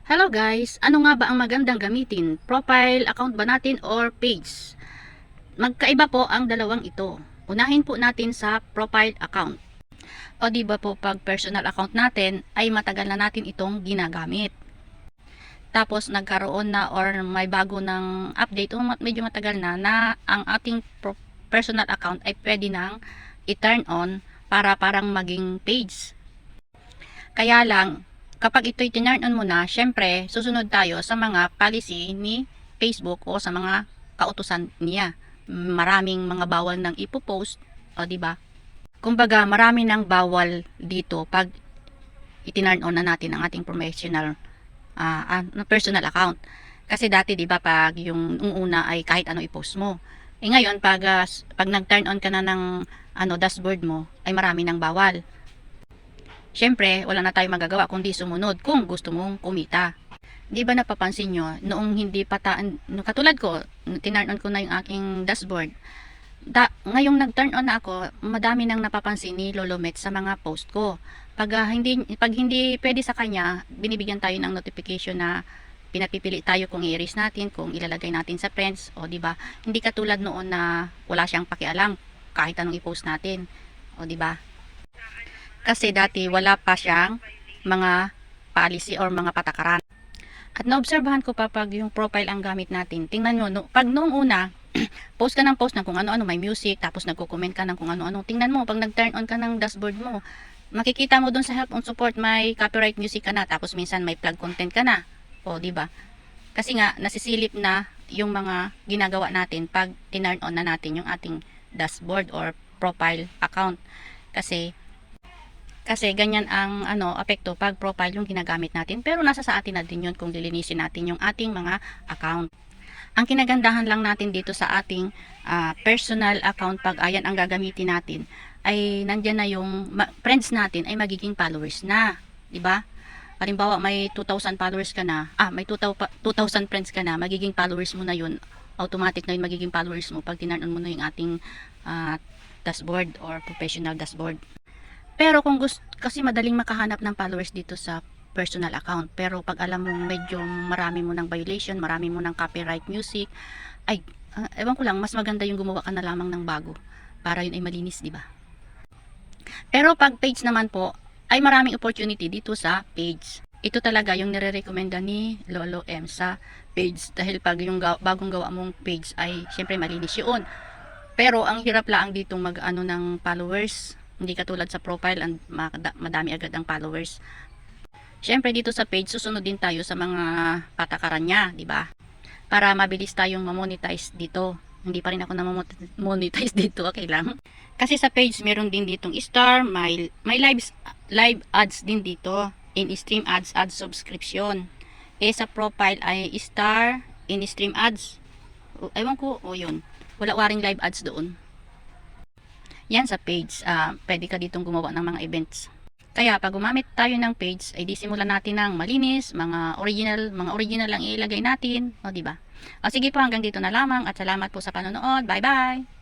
Hello guys, ano nga ba ang magandang gamitin? Profile account ba natin or page? Magkaiba po ang dalawang ito. Unahin po natin sa profile account. O di ba po pag personal account natin ay matagal na natin itong ginagamit. Tapos nagkaroon na or may bago ng update o medyo matagal na ang ating personal account ay pwede nang i-turn on para parang maging page. Kaya lang, kapag ito'y tinurn on mo na, syempre, susunod tayo sa mga policy ni Facebook o sa mga kautusan niya. Maraming mga bawal nang ipopost, o di ba? Kumbaga, marami nang bawal dito pag itinurn on na natin ang ating personal account. Kasi dati, di ba, pag yung una ay kahit ano i-post mo. Ngayon, pag nag-turn on ka na ng dashboard mo, ay marami nang bawal. Syempre, wala na tayong magagawa kundi sumunod kung gusto mong kumita. Di ba napapansin nyo, noong hindi katulad ko, tinurn on ko na yung aking dashboard. Ngayong nag-turn on na ako, madami nang napapansin ni Lolo Met sa mga post ko. Pag hindi pwede sa kanya, binibigyan tayo ng notification na pinapipili tayo kung i-erase natin, kung ilalagay natin sa friends, o di ba? Hindi katulad noon na wala siyang pakialam kahit anong i-post natin. O di ba? Kasi dati wala pa siyang mga policy or mga patakaran. At naobserbahan ko pa pag yung profile ang gamit natin. Tingnan nyo, pag noong una, post ka ng post ng kung ano-ano, may music, tapos nagko-comment ka ng kung ano-ano. Tingnan mo, pag nag-turn on ka ng dashboard mo, makikita mo dun sa help and support, may copyright music ka na, tapos minsan may plug content ka na. O, di ba? Kasi nga, nasisilip na yung mga ginagawa natin pag tinurn on na natin yung ating dashboard or profile account. Kasi ganyan ang apekto pag profile yung ginagamit natin. Pero nasa sa atin na din yun kung lilinisin natin yung ating mga account. Ang kinagandahan lang natin dito sa ating personal account pag ayan ang gagamitin natin ay nandyan na yung friends natin ay magiging followers na. Diba? Halimbawa may 2,000 followers ka na, may 2,000 friends ka na, magiging followers mo na yun. Automatic na yun magiging followers mo pag tinurn on mo na yung ating dashboard or professional dashboard. Pero kung gusto, kasi madaling makahanap ng followers dito sa personal account. Pero pag alam mo medyo marami mo ng violation, marami mo ng copyright music, ay, ewan ko lang, mas maganda yung gumawa ka na lamang ng bago. Para yun ay malinis, di ba? Pero pag page naman po, ay maraming opportunity dito sa page. Ito talaga yung nire-recommenda ni Lolo M sa page. Dahil pag yung bagong gawa mong page ay syempre malinis yun. Pero ang hirap lang ditong mag-ano ng followers. Hindi katulad sa profile, madami agad ang followers. Syempre dito sa page, susunod din tayo sa mga patakaran niya, di ba? Para mabilis tayong ma-monetize dito. Hindi pa rin ako na-monetize dito, okay lang. Kasi sa page, meron din ditong star, may live ads din dito. In-stream ads, subscription. Sa profile ay star, in-stream ads. Ewan ko, yun. Wala waring live ads doon. Yan sa page, pwede ka ditong gumawa ng mga events. Kaya pag gumamit tayo ng page, ay di simulan natin ng malinis, mga original lang ilagay natin, o di ba? O sige po, hanggang dito na lamang at salamat po sa panonood. Bye-bye.